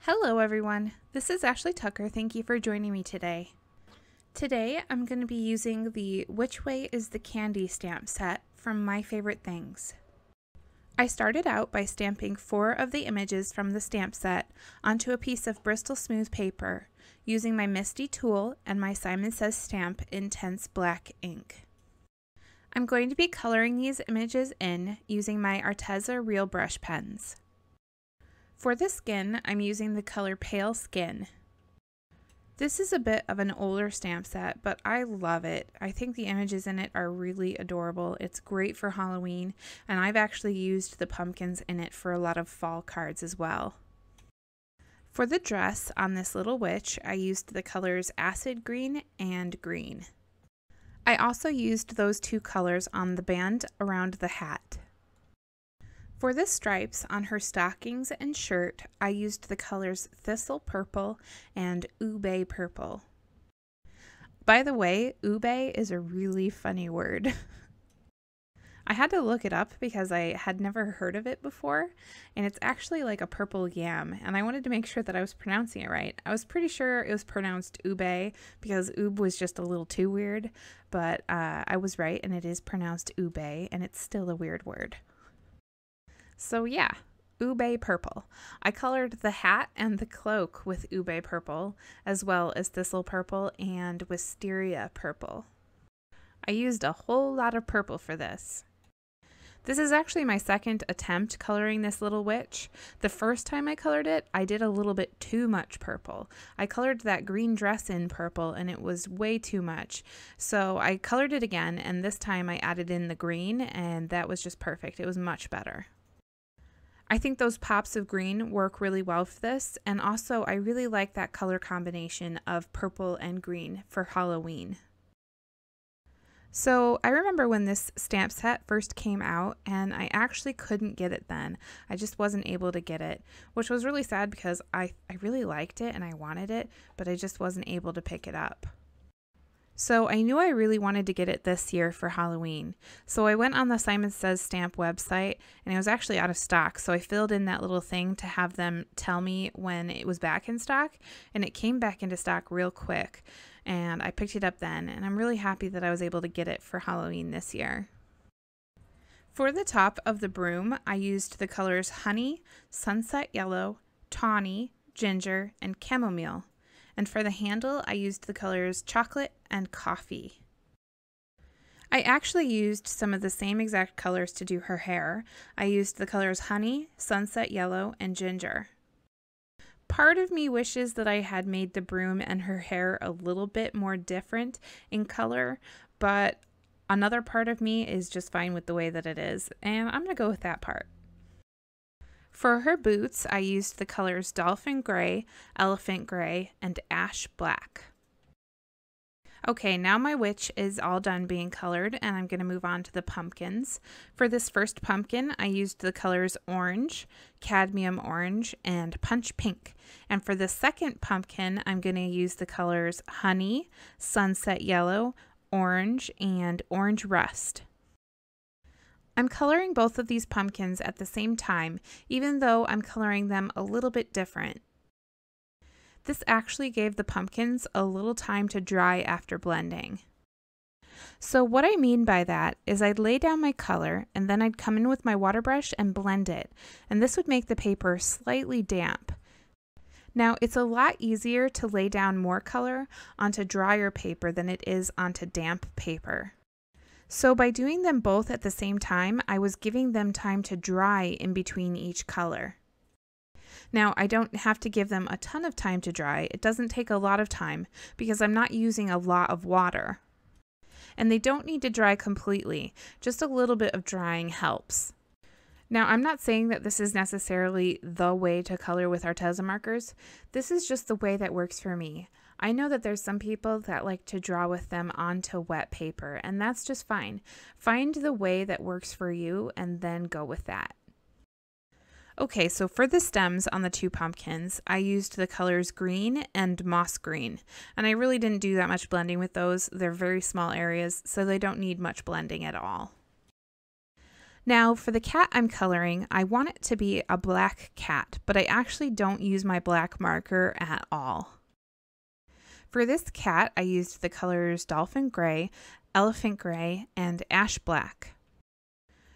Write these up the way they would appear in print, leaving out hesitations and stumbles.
Hello everyone, this is Ashley Tucker. Thank you for joining me today. Today I'm going to be using the Which Way is the Candy stamp set from My Favorite Things. I started out by stamping 4 of the images from the stamp set onto a piece of Bristol Smooth paper using my Misty tool and my Simon Says stamp Intense Black ink. I'm going to be coloring these images in using my Arteza Real Brush pens. For the skin, I'm using the color Pale Skin. This is a bit of an older stamp set, but I love it. I think the images in it are really adorable. It's great for Halloween, and I've actually used the pumpkins in it for a lot of fall cards as well. For the dress on this little witch, I used the colors Acid Green and Green. I also used those 2 colors on the band around the hat. For the stripes on her stockings and shirt, I used the colors Thistle Purple and Ube Purple. By the way, ube is a really funny word. I had to look it up because I had never heard of it before, and it's actually like a purple yam, and I wanted to make sure that I was pronouncing it right. I was pretty sure it was pronounced ube because ube was just a little too weird, but I was right, and it is pronounced ube, and it's still a weird word. So yeah, Ube Purple. I colored the hat and the cloak with Ube Purple, as well as Thistle Purple and Wisteria Purple. I used a whole lot of purple for this. This is actually my second attempt coloring this little witch. The first time I colored it, I did a little bit too much purple. I colored that green dress in purple and it was way too much. So I colored it again, and this time I added in the green, and that was just perfect. It was much better. I think those pops of green work really well for this, and also I really like that color combination of purple and green for Halloween. So I remember when this stamp set first came out, and I actually couldn't get it then. I just wasn't able to get it, which was really sad because I really liked it and I wanted it, but I just wasn't able to pick it up. So I knew I really wanted to get it this year for Halloween. So I went on the Simon Says stamp website, and it was actually out of stock. So I filled in that little thing to have them tell me when it was back in stock, and it came back into stock real quick. And I picked it up then, and I'm really happy that I was able to get it for Halloween this year. For the top of the broom, I used the colors Honey, Sunset Yellow, Tawny, Ginger, and Chamomile. And for the handle, I used the colors Chocolate and Coffee. I actually used some of the same exact colors to do her hair. I used the colors Honey, Sunset Yellow, and Ginger. Part of me wishes that I had made the broom and her hair a little bit more different in color, but another part of me is just fine with the way that it is, and I'm going to go with that part. For her boots, I used the colors Dolphin Gray, Elephant Gray, and Ash Black. Okay, now my witch is all done being colored, and I'm going to move on to the pumpkins. For this first pumpkin, I used the colors Orange, Cadmium Orange, and Punch Pink. And for the second pumpkin, I'm going to use the colors Honey, Sunset Yellow, Orange, and Orange Rust. I'm coloring both of these pumpkins at the same time, even though I'm coloring them a little bit different. This actually gave the pumpkins a little time to dry after blending. So what I mean by that is I'd lay down my color, and then I'd come in with my water brush and blend it, and this would make the paper slightly damp. Now, it's a lot easier to lay down more color onto drier paper than it is onto damp paper. So by doing them both at the same time, I was giving them time to dry in between each color. Now, I don't have to give them a ton of time to dry. It doesn't take a lot of time because I'm not using a lot of water. And they don't need to dry completely. Just a little bit of drying helps. Now, I'm not saying that this is necessarily the way to color with Arteza markers. This is just the way that works for me. I know that there's some people that like to draw with them onto wet paper, and that's just fine. Find the way that works for you and then go with that. Okay, so for the stems on the 2 pumpkins, I used the colors Green and Moss Green, and I really didn't do that much blending with those. They're very small areas, so they don't need much blending at all. Now for the cat I'm coloring, I want it to be a black cat, but I actually don't use my black marker at all. For this cat, I used the colors Dolphin Gray, Elephant Gray, and Ash Black.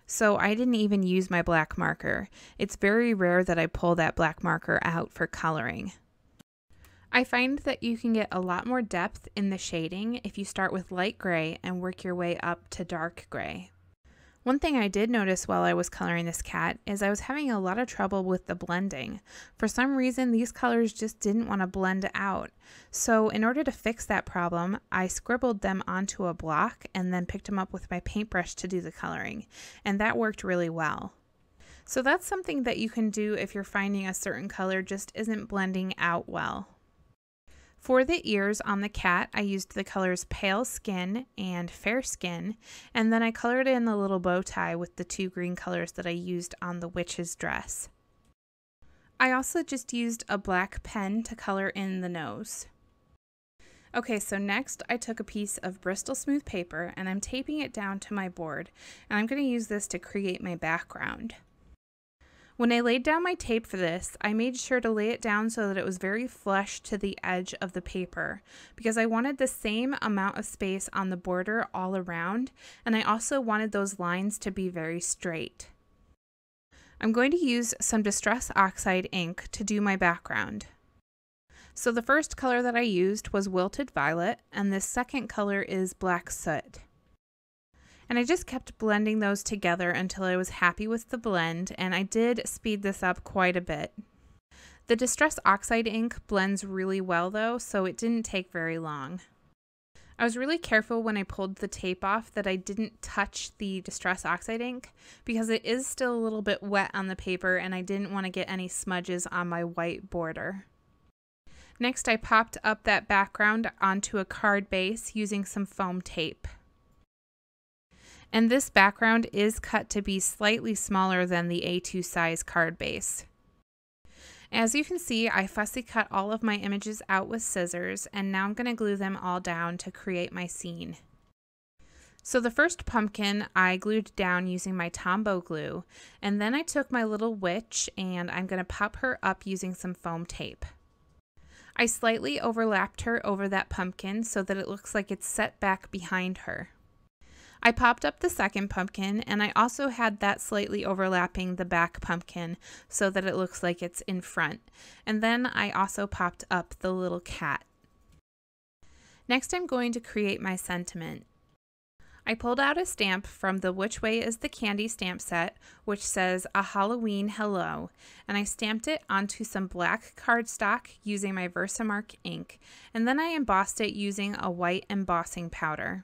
So I didn't even use my black marker. It's very rare that I pull that black marker out for coloring. I find that you can get a lot more depth in the shading if you start with light gray and work your way up to dark gray. One thing I did notice while I was coloring this cat is I was having a lot of trouble with the blending. For some reason, these colors just didn't want to blend out. So in order to fix that problem, I scribbled them onto a block and then picked them up with my paintbrush to do the coloring. And that worked really well. So that's something that you can do if you're finding a certain color just isn't blending out well. For the ears on the cat, I used the colors Pale Skin and Fair Skin, and then I colored in the little bow tie with the 2 green colors that I used on the witch's dress. I also just used a black pen to color in the nose. Okay, so next I took a piece of Bristol Smooth paper and I'm taping it down to my board, and I'm going to use this to create my background. When I laid down my tape for this, I made sure to lay it down so that it was very flush to the edge of the paper because I wanted the same amount of space on the border all around, and I also wanted those lines to be very straight. I'm going to use some Distress Oxide ink to do my background. So the first color that I used was Wilted Violet, and this second color is Black Soot. And I just kept blending those together until I was happy with the blend, and I did speed this up quite a bit. The Distress Oxide ink blends really well though, so it didn't take very long. I was really careful when I pulled the tape off that I didn't touch the Distress Oxide ink because it is still a little bit wet on the paper and I didn't want to get any smudges on my white border. Next, I popped up that background onto a card base using some foam tape. And this background is cut to be slightly smaller than the A2 size card base. As you can see, I fussy cut all of my images out with scissors, and now I'm going to glue them all down to create my scene. So the first pumpkin I glued down using my Tombow glue, and then I took my little witch and I'm going to pop her up using some foam tape. I slightly overlapped her over that pumpkin so that it looks like it's set back behind her. I popped up the second pumpkin, and I also had that slightly overlapping the back pumpkin so that it looks like it's in front. And then I also popped up the little cat. Next, I'm going to create my sentiment. I pulled out a stamp from the Which Way is the Candy stamp set, which says A Halloween Hello, and I stamped it onto some black cardstock using my Versamark ink, and then I embossed it using a white embossing powder.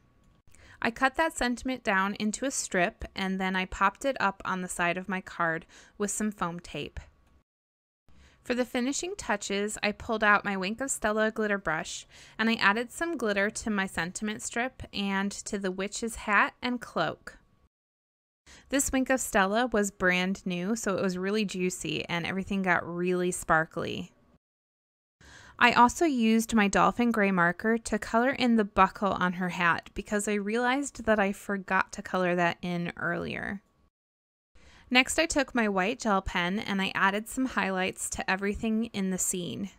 I cut that sentiment down into a strip, and then I popped it up on the side of my card with some foam tape. For the finishing touches, I pulled out my Wink of Stella glitter brush, and I added some glitter to my sentiment strip and to the witch's hat and cloak. This Wink of Stella was brand new, so it was really juicy, and everything got really sparkly. I also used my Dolphin Gray marker to color in the buckle on her hat because I realized that I forgot to color that in earlier. Next, I took my white gel pen and I added some highlights to everything in the scene.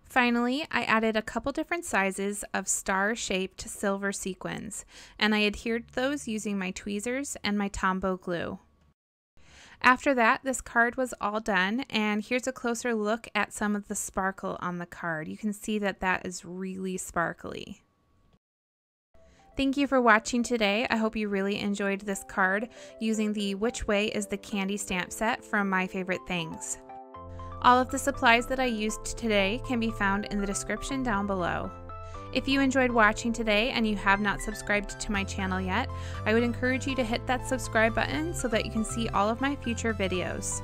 Finally, I added a couple different sizes of star-shaped silver sequins, and I adhered those using my tweezers and my Tombow glue. After that, this card was all done, and here's a closer look at some of the sparkle on the card. You can see that that is really sparkly. Thank you for watching today. I hope you really enjoyed this card using the Which Way is the Candy stamp set from My Favorite Things. All of the supplies that I used today can be found in the description down below. If you enjoyed watching today and you have not subscribed to my channel yet, I would encourage you to hit that subscribe button so that you can see all of my future videos.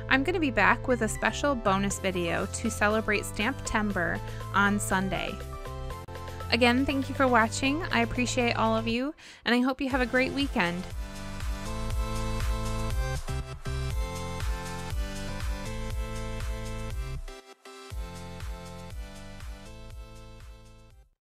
I'm going to be back with a special bonus video to celebrate Stamptember on Sunday. Again, thank you for watching. I appreciate all of you, and I hope you have a great weekend.